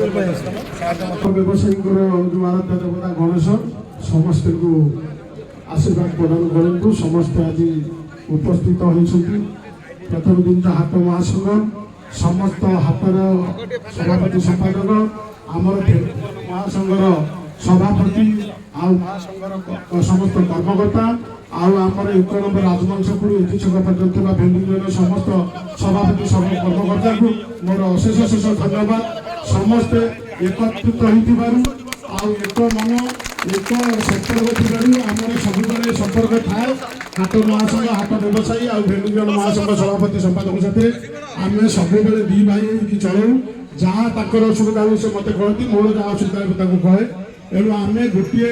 व्यवसायी जो आराध्य देवता गणेश समस्त को आशीर्वाद प्रदान करूँ। समस्त आज उपस्थित होती प्रथम दिन हाट महासंघ समस्त हाटर सभापति संपादक आमर महासंघर सभापति महासंघर समस्त कर्मकर्ता आमर 1 नंबर राजवंशपुर एटी छक पर्यंत भेंडिंग समस्त सभापति सब कर्मकर्ता को मोर अशेष शेष धन्यवाद। समस्ते एकत्रित एक मन एक संपर्क आमर सबुले संपर्क थाए हाट महासंघ हाट व्यवसायी भेंडिंग महासंघ सभापति संपादक साथे आम सब दी भाई कि चलू जहाँ तर असुविधा हुए से मत कहती मोर जहाँ असुविधा कहे एणु आम गोटे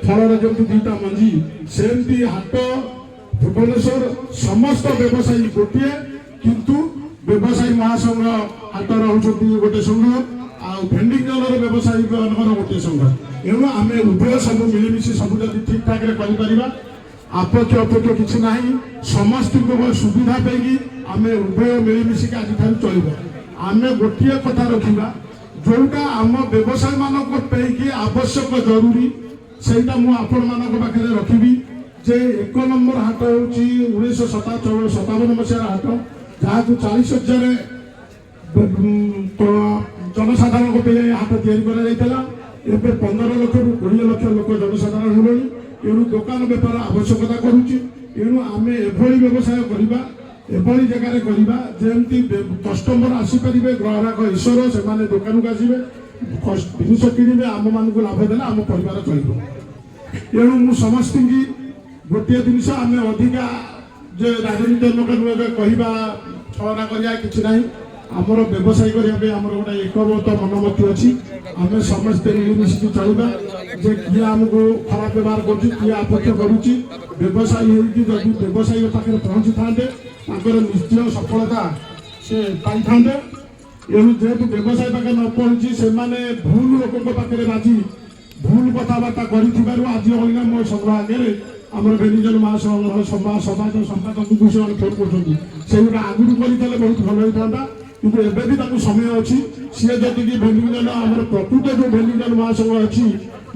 फल जमी दुईटा मंजी सेमती हाट भुवनेश्वर समस्त व्यवसायी गोटे किंतु व्यवसायी महासंघ हाटर होती गोटे संघ भेंडिंग व्यवसायी गोटे संघ एणु आम उभय सब मिलमिशी सब जब ठीक ठाक कर आपक्ष अपक्ष किसी ना समस्त सुविधा पाई आम उभय मिलमिशिक आज चल आम गोटे कथा रखा जोटा आम व्यवसाय मानक आवश्यक जरूरी सेटा मुझे रखी जे 1 नंबर हाट हूँ 1957 मसीहार हाट जहाँ 40,000 जनसाधारण हाट या 15 लाख रु 20 लाख लोक जनसाधारण होनी एणु दुकान बेपार आवश्यकता करुच्ची एणु आम एभली व्यवसाय करवा एभली जगार करवा जमी कस्टमर आसीपारे ग्राहक ईश्वर से दुकान को आसवे जिनस किणवे आम मान लाभ देने आम परिवार चलो एणु मु समस्त की गोटे जिनस आम अधिका जे राजनीति कहवा छलना करा कि ना आमर व्यवसाय करने आमर गोटे एकमत मनोमति अच्छी आम समस्ते मिलमिशिकी चलवा जे किए आमको खराब व्यवहार कर आपत्ति करुच्ची व्यवसायी होगी जदि व्यवसायी पाखे पहुँची था निश्चय सफलता से पाई था एणु जेहेतु व्यवसाय पाखे न पहुँची से भूल लोक पाखे राजी भूल कथबार्ता कर आज मो संघ आगे आम भेनिजन महासंघ समाज संपादक को से फोन कर आगुरी करते बहुत भल होता किंतु एवं भी समय अच्छी सी जदि भेनिजन आम प्रकृत जो भेनिजन महासंघ अच्छी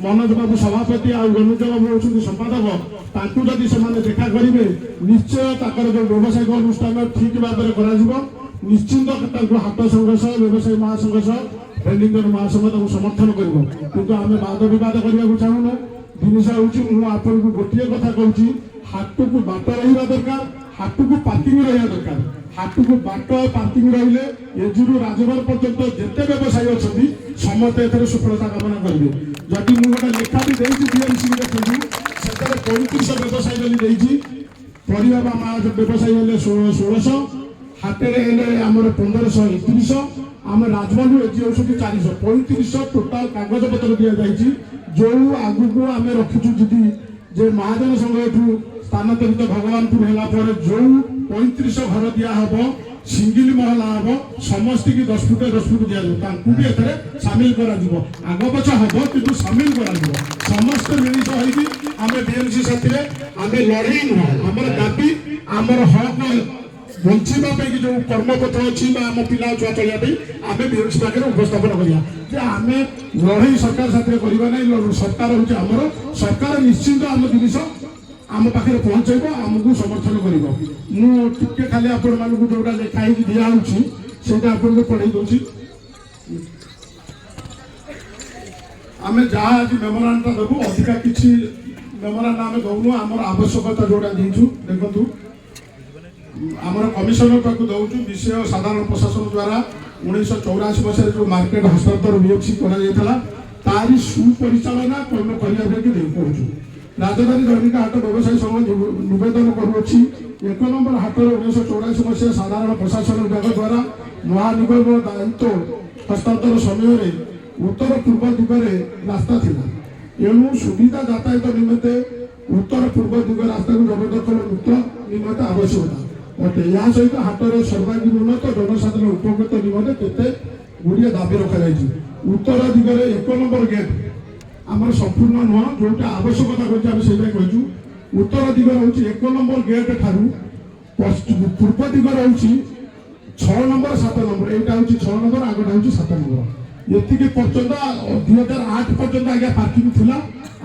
मनोज बाबू सभापति अनुज बाबू होती संपादक ताकू जदि से देखा करेंगे निश्चय जो व्यावसायिक अनुष्ठान ठीक भाव में कर निश्चिंत हाट संघ सह व्यवसायी महासंघ सह भेंडिंग महासंघ समर्थन कर किंतु आम वाद बद करने को चाहून जिनस हूँ गोटे कथा कहूँ हाट को बाट रहा दरकार हाट को पार्किंग रहा दरकार हाट को बाट पार्किंग रही एजुर राजभर पर्यंत जिते व्यवसायी अच्छा समस्ते एथर सफलता कामना करेंगे जदि मुझे लेखा भी बीएमसी देखू से 35 व्यवसायी बोली परिवा माँ व्यवसायी हेल्ले 1600 हाटे आमर 1531 आम राजभर एजी होती 400 3500 टोटाल कागज पत्र दि जाए जो आगु को आम रखीचु जीति जे महाजन संघ स्थानांतरित भगवानपुर है जो 3500 घर दिहब सिंगिल महला हम समस्त की 10 फुट दि भी एथरे सामिल कर आग पछ हम कि सामिल कर समस्त मिलित होमें बीएमसी साथी आम लड़े नुह आमर दाबी आमर हक बचापी जो कर्मपत्र अच्छी आम पिला छुआ चलिए आम बीएमसी पाखे उपस्थापन करा आम लड़े सरकार साथी करवा ना सरकार हूँ आमर सरकार निश्चिंत आम जिन आम पाखे पहुँचब आमको समर्थन कर खाली आपण मानक जोटा लिखाई दिखाई से आपको पढ़े दूसरी आम जहाँ आज मेमोरांडा देवु अधिका किसी मेमोरांडा आम दौनु आमर आवश्यकता जोटा देखु देखु आमर कमिशनर पाक दौचु विषय साधारण प्रशासन द्वारा 1984 मसीह जो मार्केट हस्तांतर बीएमसी तारी सुपरिचालना कर्ण कहूँ राजधानी दैनिक हाट व्यवसायी संघ नवेदन करुच्ची 1 नंबर हाटर 1984 मसीहा साधारण प्रशासन विभाग द्वारा महानिगम दायित्व हस्तांतर समय उत्तर पूर्व दिगरे रास्ता थिला एणु सुविधा यातायात निमित्ते उत्तर पूर्व दिग रास्ता को जबरदखल मुक्त निमित्ते आवश्यकता अटे या सहित हाटर सर्वांगीन उन्नत जनसाधारण उपकृत निमित्ते केते गुड़िया दाबी रखा उत्तर दिगरे 1 नंबर गेट आमर संपूर्ण नुह जोटा आवश्यकता करछे कहूँ उत्तर दिग हूँ 1 नंबर गेट ठारू पूर्व दिग हूँ 6 नंबर 7 नंबर यहाँ हूँ 6 नंबर आगटा हूँ 7 नंबर ଏତିକି ପର୍ଯ୍ୟନ୍ତ 2008 ପର୍ଯ୍ୟନ୍ତ ଆଜ୍ଞା ପାର୍କିଂ ଥିଲା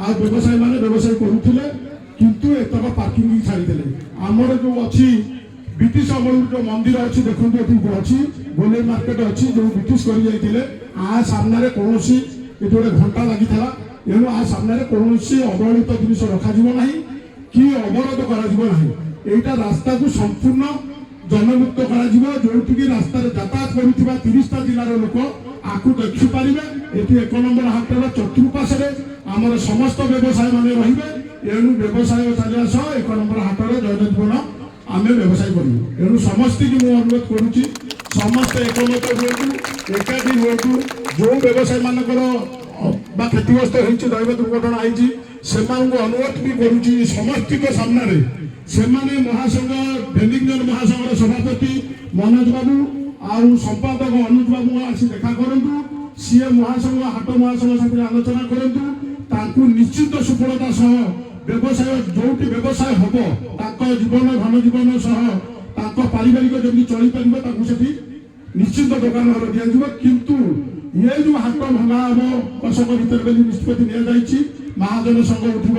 ଆଉ ବ୍ୟବସାୟୀ ମାନେ ବ୍ୟବସାୟ କରୁଥିଲେ କିନ୍ତୁ ଏତକ ପାର୍କିଂ ଛାଡ଼ିଦେଲେ। ଆମର ଯୋଉ ଅଛି ବ୍ରିଟିଶ ଅମଳରୁ ଯୋଉ ମନ୍ଦିର ଅଛି ଦେଖନ୍ତୁ ଏଠି ଅଛି ଗୋଲେଇ ମାର୍କେଟ ଅଛି ଯୋଉ ବ୍ରିଟିଶ କରି ଯାଇଥିଲେ ଆ ସାମ୍ନାରେ କୌଣସି ଏଠି ଗୋଟେ ଘଣ୍ଟା ଲାଗିଥିଲା ଏଣୁ ଆ ସାମ୍ନାରେ କୌଣସି ଅବହେଳିତ ଜିନିଷ ରଖାଯିବ ନାହିଁ କି ଅବରୋଧ କରାଯିବ ନାହିଁ। ଏଇଟା ରାସ୍ତାକୁ ସମ୍ପୂର୍ଣ୍ଣ ଜନମୁକ୍ତ କରାଯିବ ଯୋଉଠିକି ରାସ୍ତାରେ ଯାତାୟାତ କରୁଥିବା 30ଟା ଜିଲ୍ଲାର ଲୋକ ଆକୁ ଦେଖିପାରିବେ। ଏଠି 1 ନମ୍ବର ହାଟର ଚତୁଃପାର୍ଶ୍ୱରେ ଆମର ସମସ୍ତ ବ୍ୟବସାୟ ମାନେ ରହିବେ ଏଣୁ ବ୍ୟବସାୟ ଚାଲିବା ସହ 1 ନମ୍ବର ହାଟର ଜୟଜୀବନ ଆମେ ବ୍ୟବସାୟ କରିବୁ। ଏଣୁ ସମସ୍ତଙ୍କୁ ମୁଁ ଅନୁରୋଧ କରୁଛି ସମସ୍ତେ ଏକମତ ହୁଅନ୍ତୁ ଏକାଠି ହୁଅନ୍ତୁ। ଯୋଉ ବ୍ୟବସାୟୀ ମାନଙ୍କର ବା କ୍ଷତିଗ୍ରସ୍ତ ହେଇଛି ଦୈବ ଦୁର୍ଘଟଣା ହେଇଛି ସେମାନଙ୍କୁ ଅନୁରୋଧ ବି କରୁଛି ସମସ୍ତଙ୍କ ସାମ୍ନାରେ ସେମାନେ ମହାସଂଘ ଭେଣ୍ଡିଂଜନ ମହାସଂଘର ସଭାପତି ମନୋଜ ବାବୁ ଆଉ ସମ୍ପାଦକ ଅନୁଜ ବାବୁ ଆସି ଦେଖା କରନ୍ତୁ। ସିଏ ମହାସଂଘ ହାଟ ମହାସଂଘ ସାଥିରେ ଆଲୋଚନା କରନ୍ତୁ। ତାଙ୍କୁ ନିଶ୍ଚିତ ସଫଳତା ସହ ବ୍ୟବସାୟ ଯୋଉଠି ବ୍ୟବସାୟ ହବ ତାଙ୍କ ଜୀବନ ଧନ ଜୀବନ ସହ ତାଙ୍କ ପାରିବାରିକ ଯେମିତି ଚଳିପାରିବ ତାଙ୍କୁ ସେଠି ନିଶ୍ଚିତ ଦୋକାନ ଦିଆଯିବ। କିନ୍ତୁ ଏ ଯୋଉ ହାଟ ଭଙ୍ଗା ହବ ବର୍ଷକ ଭିତରେ ବୋଲି ନିଷ୍ପତ୍ତି ନିଆଯାଇଛି ମହାଜନ ସଂଘ ଉଠିବ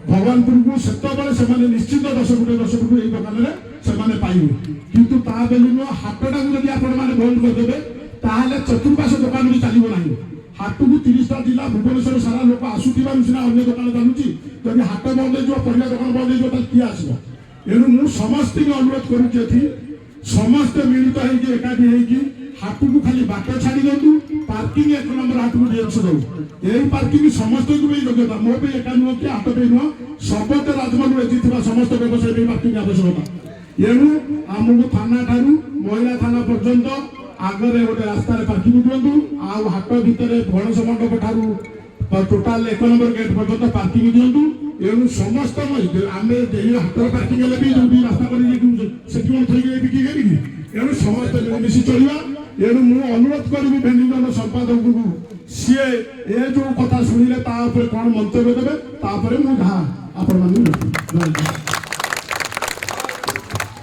ଭଗବାନପୁରକୁ ସେତେବେଳେ ସେମାନେ ନିଶ୍ଚିତ 10 କୋଟି ଏଇ ଦୋକାନରେ ସେମାନେ ପାଇବେ। କିନ୍ତୁ ତା ବୋଲି ନୁହଁ ହାଟଟାକୁ ଯଦି ଆପଣମାନେ ବନ୍ଦ କରିଦେବେ ତାହେଲେ ଚତୁଃପାର୍ଶ୍ୱ ଦୋକାନ ବି ଚାଲିବ ନାହିଁ। ହାଟକୁ 30ଟା ଜିଲ୍ଲା ଭୁବନେଶ୍ୱର ସାରା ଲୋକ ଆସୁଥିବାରୁ ସିନା ଅନ୍ୟ ଦୋକାନ ଚାଲୁଛି। ଯଦି ହାଟ ବନ୍ଦ ହେଇଯିବ ପରିବା ଦୋକାନ ବନ୍ଦ ହେଇଯିବ ତାହେଲେ କିଏ ଆସିବ? ଏଣୁ ମୁଁ ସମସ୍ତଙ୍କୁ ଅନୁରୋଧ କରୁଛି ଏଠି ସମସ୍ତେ ମିଳିତ ହେଇକି ଏକାଠି ହେଇକି ହାଟକୁ ଖାଲି ବାଟ ଛାଡ଼ି ଦିଅନ୍ତୁ। ପାର୍କିଂ 1 ନମ୍ବର ହାଟକୁ ଦିଅନ୍ତୁ ଦଉ ଏଇ ପାର୍କିଂ ସମସ୍ତଙ୍କୁ ବି ଯୋଗ୍ୟତା ମୋ ପାଇଁ ଏକା ନୁହଁ କି ହାଟ ପାଇଁ ନୁହଁ ସମସ୍ତେ ରାଜମହଲ ଏଠି ଥିବା ସମସ୍ତ ବ୍ୟବସାୟୀ ପାଇଁ ପାର୍କିଂ ଆବଶ୍ୟକତା। ଏଣୁ ଆମକୁ ଥାନା ଠାରୁ ମହିଳା ଥାନା ପର୍ଯ୍ୟନ୍ତ ଆଗରେ ଗୋଟେ ରାସ୍ତାରେ ପାର୍କିଂ ଦିଅନ୍ତୁ ଆଉ ହାଟ ଭିତରେ ଗଣେଶ ମଣ୍ଡପ ଠାରୁ ଟୋଟାଲ 1 ନମ୍ବର ଗେଟ୍ ପର୍ଯ୍ୟନ୍ତ ପାର୍କିଂ ଦିଅନ୍ତୁ। ଏଣୁ ସମସ୍ତ ଆମେ ଏଇ ହାଟର ପାର୍କିଂ ହେଲେ ବି ଯୋଉଠି ରାସ୍ତା କରି ସେଠି କଣ ଥୋଇକି ବିକ୍ରି କରିବି। ଏଣୁ ସମସ୍ତେ ମିଳିମିଶି ଚଳିବା। ଏଣୁ ମୁଁ ଅନୁରୋଧ କରିବି ଭେଣ୍ଡିଂଜନ ସମ୍ପାଦକଙ୍କୁ ସିଏ ଏ ଯୋଉ କଥା ଶୁଣିଲେ ତା ଉପରେ କଣ ମନ୍ତବ୍ୟ ଦେବେ ତାପରେ ମୁଁ ଯାହା ଆପଣମାନଙ୍କୁ